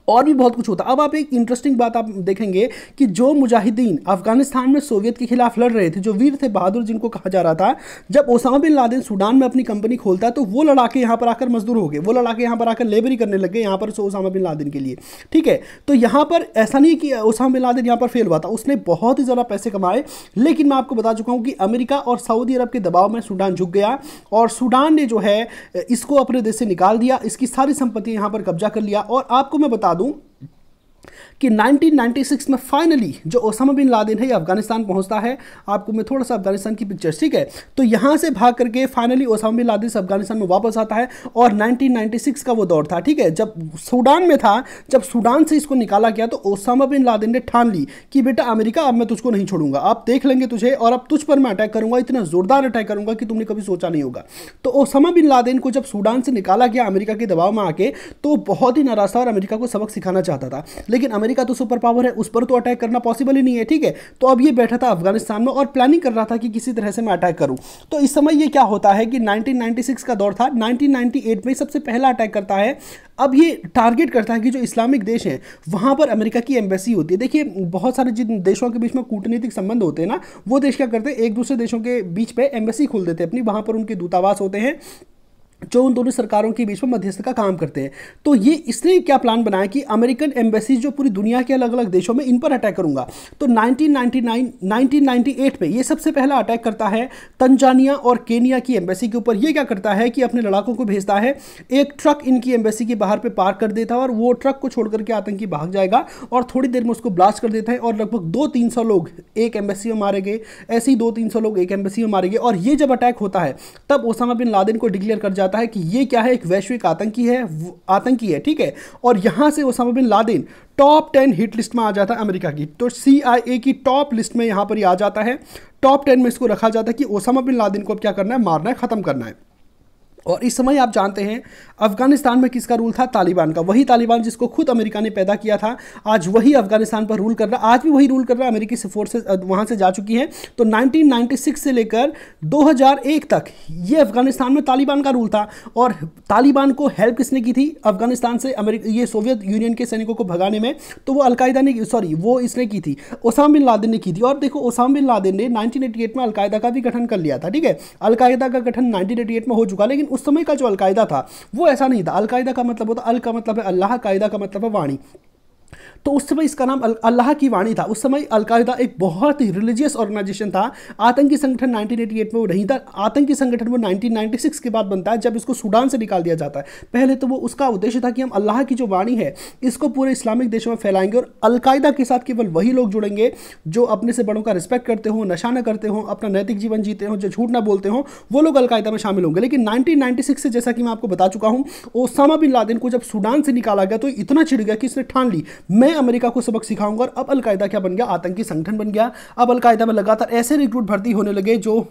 और भी बहुत कुछ होता। अब आप एक इंटरेस्टिंग बात आप देखेंगे कि जो मुजाहिदीन अफगानिस्तान में सोवियत के खिलाफ लड़ रहे थे, जो वीर थे, बहादुर जिनको कहा जा रहा था, जब ओसामा बिन लादेन सूडान में अपनी कंपनी खोलता है तो वो लड़ाके यहाँ पर आकर मजदूर हो गए, वो लड़ाके यहाँ पर आकर लेबरी करने लगे यहाँ पर ओसामा बिन लादेन के लिए। ठीक है, तो यहाँ पर ऐसा नहीं कि ओसामा बिन लादेन यहाँ पर फेल हुआ था, उसने बहुत ही ज़्यादा पैसे कमाए, लेकिन मैं आपको बता चुका हूँ कि अमेरिका और सऊदी अरब के दबाव में सूडान झुक गया और सूडान ने जो है इसको अपने देश से निकाल दिया, इसकी सारी संपत्ति यहाँ पर कब्जा कर लिया। और आपको मैं बता दूं कि 1996 में फाइनली जो ओसामा बिन लादेन है ये अफगानिस्तान पहुंचता है। आपको मैं थोड़ा सा अफगानिस्तान की पिक्चर्स, ठीक है, तो यहां से भाग करके फाइनली ओसामा बिन लादेन से अफगानिस्तान में वापस आता है और 1996 का वो दौर था, ठीक है, जब सूडान में था, जब सूडान से इसको निकाला गया तो ओसामा बिन लादेन ने ठान ली कि बेटा अमेरिका अब मैं तुझको नहीं छोड़ूंगा, आप देख लेंगे तुझे और अब तुझ पर मैं अटैक करूंगा, इतना जोरदार अटैक करूंगा कि तुमने कभी सोचा नहीं होगा। तो ओसामा बिन लादेन को जब सूडान से निकाला गया अमेरिका के दबाव में आके, तो बहुत ही नाराज था और अमेरिका को सबक सिखाना चाहता था, लेकिन अमेरिका तो सुपर पावर है, उस पर तो अटैक करना पॉसिबल ही नहीं है। ठीक है, तो अब ये बैठा था अफगानिस्तान में और प्लानिंग कर रहा था कि किसी तरह से मैं अटैक करूं। तो इस समय ये क्या होता है कि 1996 का दौर था, 1998 में सबसे पहला अटैक करता है। अब ये टारगेट करता है कि जो इस्लामिक देश हैं वहां पर अमेरिका की एम्बेसी होती है। देखिए बहुत सारे जिन देशों के बीच में कूटनीतिक संबंध होते हैं ना, वो देश क्या करते हैं, एक दूसरे देशों के बीच पे एम्बेसी खोल देते हैं अपनी, वहां पर उनके दूतावास होते हैं जो उन दोनों सरकारों के बीच में मध्यस्थ का काम करते हैं। तो ये इसने क्या प्लान बनाया कि अमेरिकन एम्बेसी जो पूरी दुनिया के अलग अलग देशों में, इन पर अटैक करूंगा। तो 1998 में ये सबसे पहला अटैक करता है तंजानिया और केनिया की एम्बेसी के ऊपर। ये क्या करता है कि अपने लड़ाकों को भेजता है, एक ट्रक इनकी एम्बेसी के बाहर पे पार्क कर देता है और वो ट्रक को छोड़ करके आतंकी भाग जाएगा और थोड़ी देर में उसको ब्लास्ट कर देता है और लगभग 200-300 लोग एक एम्बेसी में मारे गए। ऐसे ही 200-300 लोग एक एम्बेसी में मारे गए। और ये जब अटैक होता है तब ओसामा बिन लादेन को डिक्लेयर कर जाता है कि ये क्या है, एक वैश्विक आतंकी है, ठीक है। और यहां से Osama bin Laden top 10 hit list में आ जाता है अमेरिका की। तो CIA की टॉप लिस्ट में यहां पर आ जाता है, टॉप 10 में इसको रखा जाता है कि ओसामा बिन लादेन को अब क्या करना है, मारना है, खत्म करना है। और इस समय आप जानते हैं अफगानिस्तान में किसका रूल था, तालिबान का। वही तालिबान जिसको खुद अमेरिका ने पैदा किया था, आज वही अफगानिस्तान पर रूल कर रहा है, आज भी वही रूल कर रहा है। अमेरिकी फोर्सेस वहां से जा चुकी हैं। तो 1996 से लेकर 2001 तक ये अफगानिस्तान में तालिबान का रूल था। और तालिबान को हेल्प किसने की थी अफगानिस्तान से, ये सोवियत यूनियन के सैनिकों को भगाने में, तो वो अलकायदा ने, सॉरी वो इसने की थी, ओसामा बिन लादेन ने की थी। और देखो ओसामा बिन लादेन ने 1988 में अलकायदा का भी गठन कर लिया था, ठीक है, अलकायदा का गठन 1988 में हो चुका। लेकिन उस समय का जो अलकायदा था वो ऐसा नहीं था। अलकायदा का मतलब होता, अल का मतलब है अल्लाह, कायदा का मतलब है वाणी। तो उस समय इसका नाम अल्लाह की वाणी था। उस समय अलकायदा एक बहुत ही रिलीजियस ऑर्गेनाइजेशन था। आतंकी संगठन 1988 में वो नहीं था। आतंकी संगठन वो 1996 के बाद बनता है, जब इसको सूडान से निकाल दिया जाता है। पहले तो वो उसका उद्देश्य था कि हम अल्लाह की जो वाणी है इसको पूरे इस्लामिक देशों में फैलाएंगे और अलकायदा के साथ केवल वही लोग जुड़ेंगे जो अपने से बड़ों का रिस्पेक्ट करते हो, नशा न करते हो, अपना नैतिक जीवन जीते हो, जो झूठ ना बोलते हो, वो लोग अलकायदा में शामिल होंगे। लेकिन 1996 से, जैसा कि मैं आपको बता चुका हूं, ओसामा बिन लादेन को जब सूडान से निकाला गया तो इतना चिढ़ गया कि इसने ठान ली मैं अमेरिका को सबक सिखाऊंगा। और अब अलकायदा क्या बन गया, आतंकी संगठन बन गया। अब अलकायदा में लगातार ऐसे रिक्रूट भर्ती होने लगे जो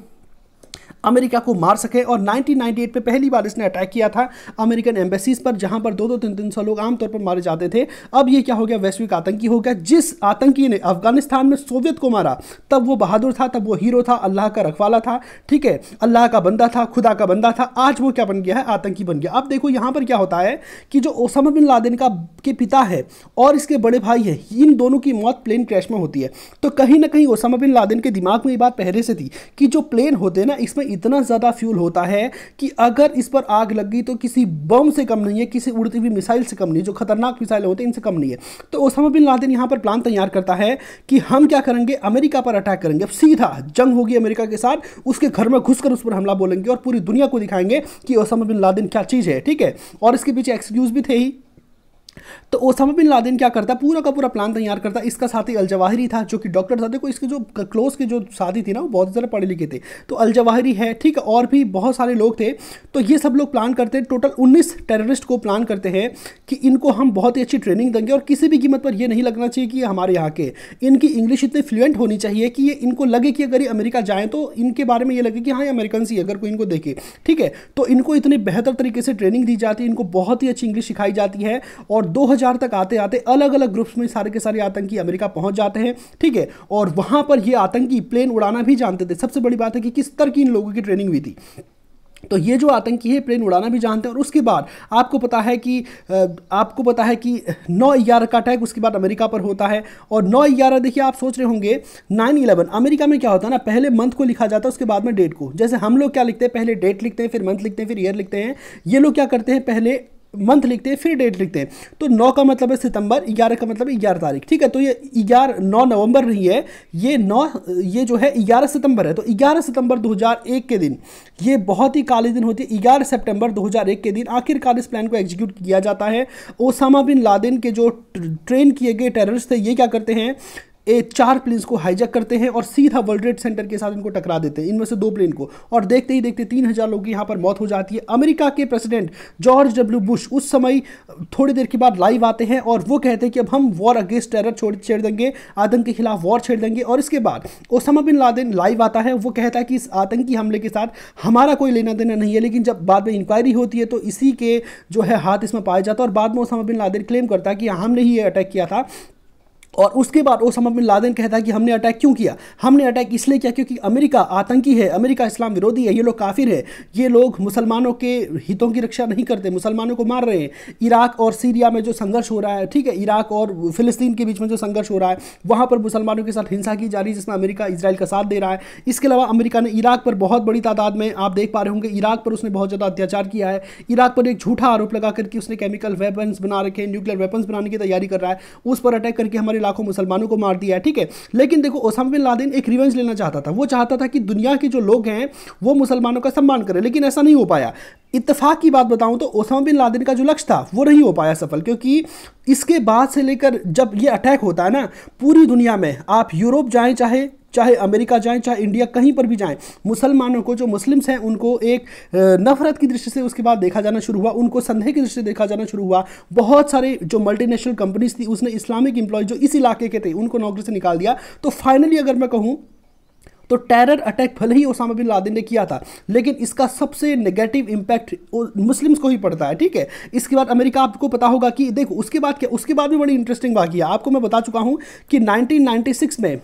अमेरिका को मार सके। और 1998 में पहली बार इसने अटैक किया था अमेरिकन एम्बेसीज पर, जहां पर 200-300 लोग आमतौर पर मारे जाते थे। अब ये क्या हो गया, वैश्विक आतंकी हो गया। जिस आतंकी ने अफगानिस्तान में सोवियत को मारा तब वो बहादुर था, तब वो हीरो था, अल्लाह का रखवाला था, ठीक है, अल्लाह का बंदा था, खुदा का बंदा था। आज वो क्या बन गया है, आतंकी बन गया। अब देखो यहां पर क्या होता है कि जो ओसामा बिन लादेन का के पिता है और इसके बड़े भाई है, इन दोनों की मौत प्लेन क्रैश में होती है। तो कहीं ना कहीं ओसामा बिन लादेन के दिमाग में ये बात पहले से थी कि जो प्लेन होते हैं ना, इसमें इतना ज़्यादा फ्यूल होता है कि अगर इस पर आग लग गई तो किसी बम से कम नहीं है, किसी उड़ती हुई मिसाइल से कम नहीं, जो खतरनाक मिसाइल होते हैं इनसे कम नहीं है। तो ओसामा बिन लादेन यहां पर प्लान तैयार करता है कि हम क्या करेंगे, अमेरिका पर अटैक करेंगे। अब सीधा जंग होगी अमेरिका के साथ, उसके घर में घुसकर उस पर हमला बोलेंगे और पूरी दुनिया को दिखाएंगे कि ओसामा बिन लादेन क्या चीज़ है, ठीक है। और इसके पीछे एक्सक्यूज भी थे ही। तो ओसामा बिन लादेन क्या करता, पूरा का पूरा प्लान तैयार करता। इसका साथी अल जवाहिरी था जो कि डॉक्टर था। देखो इसके जो क्लोज के जो साथी थी ना वो बहुत ज़्यादा पढ़े लिखे थे। तो अल जवाहिरी है, ठीक है, और भी बहुत सारे लोग थे। तो ये सब लोग प्लान करते हैं, टोटल 19 टेररिस्ट को प्लान करते हैं कि इनको हम बहुत ही अच्छी ट्रेनिंग देंगे और किसी भी कीमत पर ये नहीं लगना चाहिए कि हमारे यहाँ के, इनकी इंग्लिश इतनी फ्लुएंट होनी चाहिए कि ये इनको लगे कि अगर ये अमेरिका जाएँ तो इनके बारे में ये लगे कि हाँ ये अमेरिकन ही अगर कोई इनको देखे, ठीक है। तो इनको इतनी बेहतर तरीके से ट्रेनिंग दी जाती है, इनको बहुत ही अच्छी इंग्लिश सिखाई जाती है। और 2000 तक आते आते अलग अलग ग्रुप्स में सारे के सारे आतंकी अमेरिका पहुंच जाते हैं, ठीक है। और वहां पर ये आतंकी प्लेन उड़ाना भी जानते थे। सबसे बड़ी बात है कि किस तरह की इन लोगों की ट्रेनिंग हुई थी। तो ये जो आतंकी है प्लेन उड़ाना भी जानते हैं। और उसके बाद आपको पता है कि 9/11 का अटैक उसके बाद अमेरिका पर होता है। और 9/11 देखिए, आप सोच रहे होंगे 9/11 अमेरिका में क्या होता है ना, पहले मंथ को लिखा जाता है उसके बाद में डेट को। जैसे हम लोग क्या लिखते हैं, पहले डेट लिखते हैं, फिर मंथ लिखते हैं, फिर ईयर लिखते हैं। ये लोग क्या करते हैं, पहले मंथ लिखते हैं फिर डेट लिखते हैं। तो 9 का मतलब है सितंबर, 11 का मतलब है 11 तारीख, ठीक है। तो ये 9 नवंबर नहीं है, ये जो है 11 सितंबर है। तो 11 सितंबर 2001 के दिन, ये बहुत ही काले दिन होती है। 11 सितंबर 2001 के दिन आखिरकार इस प्लान को एग्जीक्यूट किया जाता है। ओसामा बिन लादेन के जो ट्रेन किए गए टेररिस्ट थे, ये क्या करते हैं, 4 प्लेन्स को हाईजैक करते हैं और सीधा वर्ल्ड ट्रेड सेंटर के साथ इनको टकरा देते हैं, इनमें से 2 प्लेन को। और देखते ही देखते 3000 लोगों की यहाँ पर मौत हो जाती है। अमेरिका के प्रेसिडेंट जॉर्ज डब्ल्यू बुश उस समय थोड़ी देर के बाद लाइव आते हैं और वो कहते हैं कि अब हम वॉर अगेंस्ट टेरर छेड़ देंगे, आतंक के खिलाफ वॉर छेड़ देंगे। और इसके बाद ओसामा बिन लादेन लाइव आता है, वो कहता है कि इस आतंकी हमले के साथ हमारा कोई लेना देना नहीं है। लेकिन जब बाद में इंक्वायरी होती है तो इसी के जो है हाथ इसमें पाया जाता है। और बाद में ओसामा बिन लादेन क्लेम करता है कि हमने ही ये अटैक किया था। और उसके बाद ओसामा बिन लादेन कहता है कि हमने अटैक क्यों किया, हमने अटैक इसलिए किया क्योंकि अमेरिका आतंकी है, अमेरिका इस्लाम विरोधी है, ये लोग काफिर है, ये लोग मुसलमानों के हितों की रक्षा नहीं करते, मुसलमानों को मार रहे हैं। इराक और सीरिया में जो संघर्ष हो रहा है, ठीक है, इराक और फिलिस्तीन के बीच में जो संघर्ष हो रहा है, वहाँ पर मुसलमानों के साथ हिंसा की जा रही है, जिसमें अमेरिका इसराइल का साथ दे रहा है। इसके अलावा अमेरिका ने इराक पर बहुत बड़ी तादाद में, आप देख पा रहे होंगे, इराक पर उसने बहुत ज़्यादा अत्याचार किया है। इराक पर एक झूठा आरोप लगा करके उसने केमिकल वेपन्स बना रखे, न्यूक्लियर वेपन्स बनाने की तैयारी कर रहा है, उस पर अटैक करके हमारे लाखों मुसलमानों को मार दिया है, ठीक है। लेकिन देखो, ओसामा बिन लादेन एक रिवेंज लेना चाहता था। वो चाहता था कि दुनिया के जो लोग हैं वो मुसलमानों का सम्मान करें, लेकिन ऐसा नहीं हो पाया। इत्तेफाक की बात बताऊं तो ओसामा बिन लादेन का जो लक्ष्य था वो नहीं हो पाया सफल, क्योंकि इसके बाद से लेकर जब ये अटैक होता है ना, पूरी दुनिया में, आप यूरोप जाएं, चाहे अमेरिका जाएं, चाहे इंडिया, कहीं पर भी जाएं, मुसलमानों को, जो मुस्लिम्स हैं, उनको एक नफरत की दृष्टि से उसके बाद देखा जाना शुरू हुआ, उनको संदेह की दृष्टि से देखा जाना शुरू हुआ। बहुत सारे जो मल्टीनेशनल कंपनीज थी, उसने इस्लामिक एम्प्लॉय जो इस इलाके के थे उनको नौकरी से निकाल दिया। तो फाइनली अगर मैं कहूँ तो टेरर अटैक भले ही ओसामा बिन लादेन ने किया था, लेकिन इसका सबसे नेगेटिव इंपैक्ट मुस्लिम्स को ही पड़ता है, ठीक है। इसके बाद अमेरिका, आपको पता होगा कि देखो उसके बाद क्या, उसके बाद भी बड़ी इंटरेस्टिंग बात है। आपको मैं बता चुका हूं कि 1996 में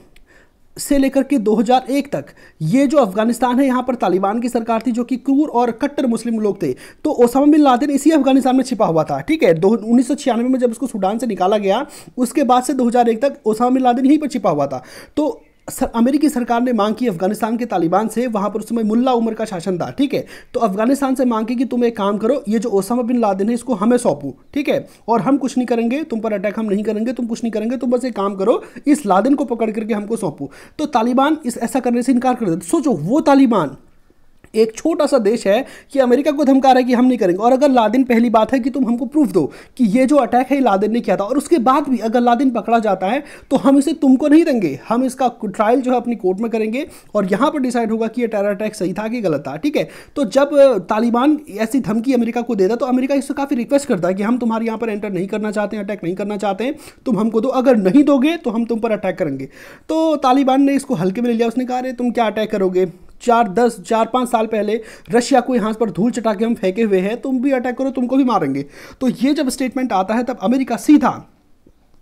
से लेकर के 2001 तक ये जो अफगानिस्तान है, यहाँ पर तालिबान की सरकार थी जो कि क्रूर और कट्टर मुस्लिम लोग थे। तो ओसामा बिन लादेन इसी अफगानिस्तान में छिपा हुआ था, ठीक है। 1996 में जब उसको सूडान से निकाला गया, उसके बाद से 2001 तक ओसामा बिन लादेन यहीं पर छिपा हुआ था। तो अमेरिकी सरकार ने मांग की अफगानिस्तान के तालिबान से, वहां पर उस समय मुल्ला उमर का शासन था, ठीक है। तो अफगानिस्तान से मांग की कि तुम एक काम करो, ये जो ओसामा बिन लादेन है इसको हमें सौंपो, ठीक है, और हम कुछ नहीं करेंगे, तुम पर अटैक हम नहीं करेंगे, तुम कुछ नहीं करेंगे, तुम बस एक काम करो, इस लादेन को पकड़ करके हमको सौंपो। तो तालिबान ऐसा करने से इनकार कर देते। सोचो, वो तालिबान एक छोटा सा देश है कि अमेरिका को धमका रहा है कि हम नहीं करेंगे। और अगर लादेन, पहली बात है कि तुम हमको प्रूफ दो कि ये जो अटैक है लादेन ने किया था, और उसके बाद भी अगर लादेन पकड़ा जाता है तो हम इसे तुमको नहीं देंगे, हम इसका ट्रायल जो है अपनी कोर्ट में करेंगे और यहां पर डिसाइड होगा कि ये टेरर अटैक सही था कि गलत था, ठीक है। तो जब तालिबान ऐसी धमकी अमेरिका को देता तो अमेरिका इससे काफ़ी रिक्वेस्ट करता है कि हम तुम्हारे यहाँ पर एंटर नहीं करना चाहते हैं, अटैक नहीं करना चाहते हैं, तुम हमको दो, अगर नहीं दोगे तो हम तुम पर अटैक करेंगे। तो तालिबान ने इसको हल्के में ले लिया, उसने कहा अरे तुम क्या अटैक करोगे, 4-5 साल पहले रशिया को यहाँ पर धूल चटा के हम फेंके हुए हैं, तुम भी अटैक करो, तुमको भी मारेंगे। तो ये जब स्टेटमेंट आता है तब अमेरिका सीधा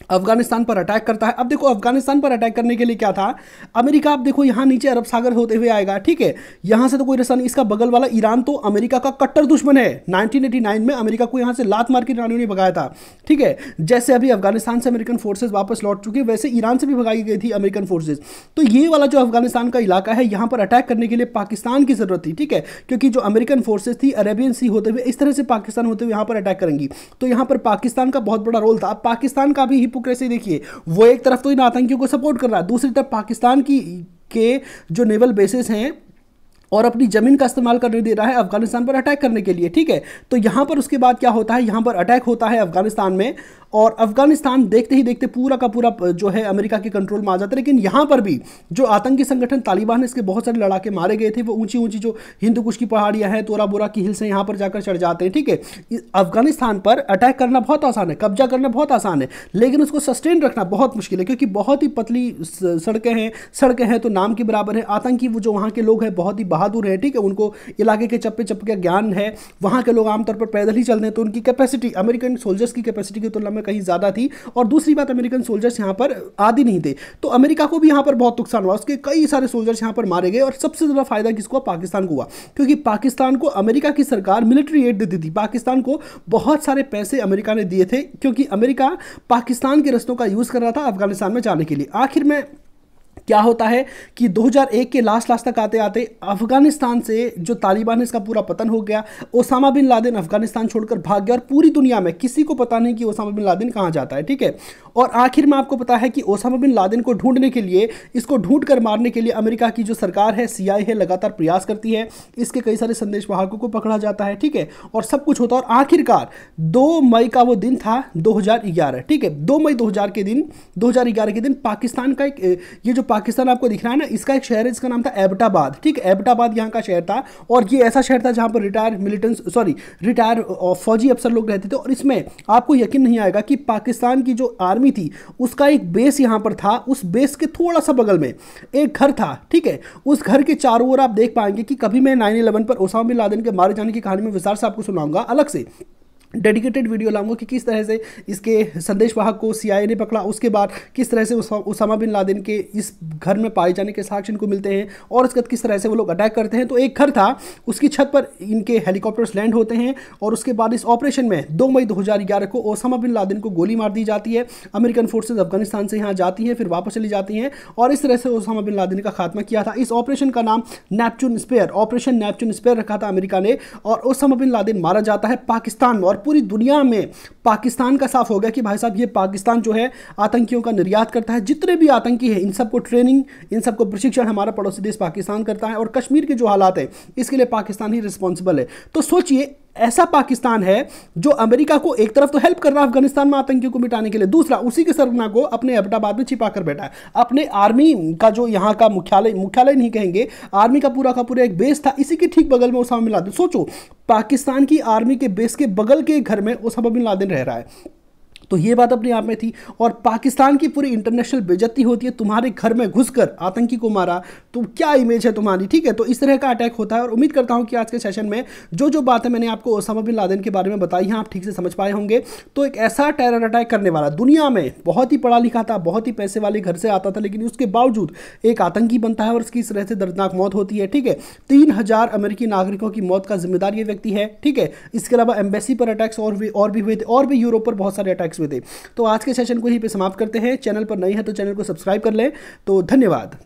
अफगानिस्तान पर अटैक करता है। अब देखो, अफगानिस्तान पर अटैक करने के लिए क्या था, अमेरिका, अब देखो यहाँ नीचे अरब सागर होते हुए आएगा, ठीक है, यहाँ से तो कोई रास्ता नहीं। इसका बगल वाला ईरान तो अमेरिका का कट्टर दुश्मन है। 1989 में अमेरिका को यहाँ से लात मार के ईरानियों ने भगाया था, ठीक है। जैसे अभी अफगानिस्तान से अमेरिकन फोर्सेज वापस लौट चुके, वैसे ईरान से भी भगाई गई थी अमेरिकन फोर्सेज। तो ये वाला जो अफगानिस्तान का इलाका है, यहाँ पर अटैक करने के लिए पाकिस्तान की जरूरत थी, ठीक है, क्योंकि जो अमेरिकन फोर्सेज थी अरेबियन सी होते हुए इस तरह से पाकिस्तान होते हुए यहाँ पर अटैक करेंगी। तो यहाँ पर पाकिस्तान का बहुत बड़ा रोल था। अब पाकिस्तान का भी हिपोक्रेसी देखिए, वो एक तरफ तो इन आतंकियों को सपोर्ट कर रहा है, दूसरी तरफ पाकिस्तान के जो नेवल बेसिस हैं और अपनी जमीन का इस्तेमाल करने दे रहा है अफगानिस्तान पर अटैक करने के लिए, ठीक है। तो यहां पर उसके बाद क्या होता है, यहां पर अटैक होता है अफगानिस्तान में, और अफगानिस्तान देखते ही देखते पूरा का पूरा जो है अमेरिका के कंट्रोल में आ जाता है। लेकिन यहां पर भी जो आतंकी संगठन तालिबान है, इसके बहुत सारे लड़ाके मारे गए थे। वो ऊंची ऊंची जो हिंदू कुश की पहाड़ियां हैं, तोरा बोरा की हिल्स हैं, यहां पर जाकर चढ़ जाते हैं, ठीक है। अफगानिस्तान पर अटैक करना बहुत आसान है, कब्जा करना बहुत आसान है, लेकिन उसको सस्टेन रखना बहुत मुश्किल है, क्योंकि बहुत ही पतली सड़कें हैं तो नाम के बराबर है। आतंकी वो जो वहां के लोग हैं बहुत ही बहादुर हैं, ठीक है, उनको इलाके के चप्पे चप्पे का ज्ञान है, वहाँ के लोग आमतौर पर पैदल ही चलते हैं, तो उनकी कैपेसिटी अमेरिकन सोल्जर्स की कैपेसिटी की तुलना में कहीं ज़्यादा थी। और दूसरी बात, अमेरिकन सोल्जर्स यहाँ पर आदि नहीं थे, तो अमेरिका को भी यहाँ पर बहुत नुकसान हुआ, उसके कई सारे सोल्जर्स यहाँ पर मारे गए। और सबसे ज़्यादा फायदा किसको? पाकिस्तान को हुआ, क्योंकि पाकिस्तान को अमेरिका की सरकार मिलिट्री एड देती थी। पाकिस्तान को बहुत सारे पैसे अमेरिका ने दिए थे, क्योंकि अमेरिका पाकिस्तान के रस्तों का यूज़ कर रहा था अफगानिस्तान में जाने के लिए। आखिर में क्या होता है कि 2001 के लास्ट तक आते आते अफगानिस्तान से जो तालिबान है इसका पूरा पतन हो गया। ओसामा बिन लादेन अफगानिस्तान छोड़कर भाग गया और पूरी दुनिया में किसी को पता नहीं कि ओसामा बिन लादेन कहाँ जाता है, ठीक है। और आखिर में आपको पता है कि ओसामा बिन लादेन को ढूंढने के लिए, इसको ढूंढ कर मारने के लिए अमेरिका की जो सरकार है, CIA है, लगातार प्रयास करती है। इसके कई सारे संदेश वाहकों को पकड़ा जाता है, ठीक है, और सब कुछ होता है। और आखिरकार 2 मई का वो दिन था 2011, ठीक है, 2 मई 2011 के दिन पाकिस्तान का एक, ये जो पाकिस्तान आपको दिख रहा है ना, इसका एक शहर है जिसका नाम था एबटाबाद, ठीक है, एबटाबाद यहाँ का शहर था। और ये ऐसा शहर था जहाँ पर रिटायर फौजी अफसर लोग रहते थे। और इसमें आपको यकीन नहीं आएगा कि पाकिस्तान की जो आर्मी थी उसका एक बेस यहाँ पर था। उस बेस के थोड़ा सा बगल में एक घर था, ठीक है, उस घर के चारों ओर आप देख पाएंगे कि कभी मैं 9/11 पर ओसामा बिन लादेन के मारे जाने की कहानी में विस्तार से आपको सुनाऊंगा, अलग से डेडिकेटेड वीडियो लाऊंगा कि किस तरह से इसके संदेशवाहक को CIA ने पकड़ा, उसके बाद किस तरह से ओसामा बिन लादेन के इस घर में पाए जाने के साक्ष्य इनको मिलते हैं, और उसके बाद किस तरह से वो लोग अटैक करते हैं। तो एक घर था, उसकी छत पर इनके हेलीकॉप्टर्स लैंड होते हैं, और उसके बाद इस ऑपरेशन में 2 मई 2011 को ओसामा बिन लादेन को गोली मार दी जाती है। अमेरिकन फोर्सेज अफगानिस्तान से यहाँ जाती हैं, फिर वापस चली जाती हैं, और इस तरह से ओसामा बिन लादेन का खात्मा किया था। इस ऑपरेशन का नाम Neptune Spear, operation Neptune Spear रखा था अमेरिका ने। और ओसामा बिन लादेन मारा जाता है पाकिस्तान में, और पूरी दुनिया में पाकिस्तान का साफ हो गया कि भाई साहब ये पाकिस्तान जो है आतंकियों का निर्यात करता है। जितने भी आतंकी हैं इन सबको ट्रेनिंग, इन सबको प्रशिक्षण हमारा पड़ोसी देश पाकिस्तान करता है। और कश्मीर के जो हालात है इसके लिए पाकिस्तान ही रिस्पॉन्सिबल है। तो सोचिए, ऐसा पाकिस्तान है जो अमेरिका को एक तरफ तो हेल्प कर रहा है अफगानिस्तान में आतंकियों को मिटाने के लिए, दूसरा उसी के सरगना को अपने एबटाबाद में छिपा कर बैठा है। अपने आर्मी का जो यहाँ का मुख्यालय नहीं कहेंगे, आर्मी का पूरा एक बेस था, इसी के ठीक बगल में ओसामा बिन लादेन। सोचो, पाकिस्तान की आर्मी के बेस के बगल के घर में ओसामा बिन लादेन रह रहा है। तो ये बात अपने आप में थी, और पाकिस्तान की पूरी इंटरनेशनल बेइज्जती होती है, तुम्हारे घर में घुसकर आतंकी को मारा, तो क्या इमेज है तुम्हारी, ठीक है। तो इस तरह का अटैक होता है। और उम्मीद करता हूं कि आज के सेशन में जो बातें मैंने आपको ओसामा बिन लादेन के बारे में बताई हैं आप ठीक से समझ पाए होंगे। तो एक ऐसा टेरर अटैक करने वाला, दुनिया में बहुत ही पढ़ा लिखा था, बहुत ही पैसे वाले घर से आता था, लेकिन उसके बावजूद एक आतंकी बनता है और उसकी इस तरह से दर्दनाक मौत होती है, ठीक है। 3000 अमेरिकी नागरिकों की मौत का जिम्मेदार ये व्यक्ति है, ठीक है। इसके अलावा एम्बेसी पर अटैक्स और भी हुए थे, और भी यूरोप पर बहुत सारे अटैक्स हुए थे। तो आज के सेशन को यहीं पे समाप्त करते हैं। चैनल पर नए हैं तो चैनल को सब्सक्राइब कर लें। तो धन्यवाद।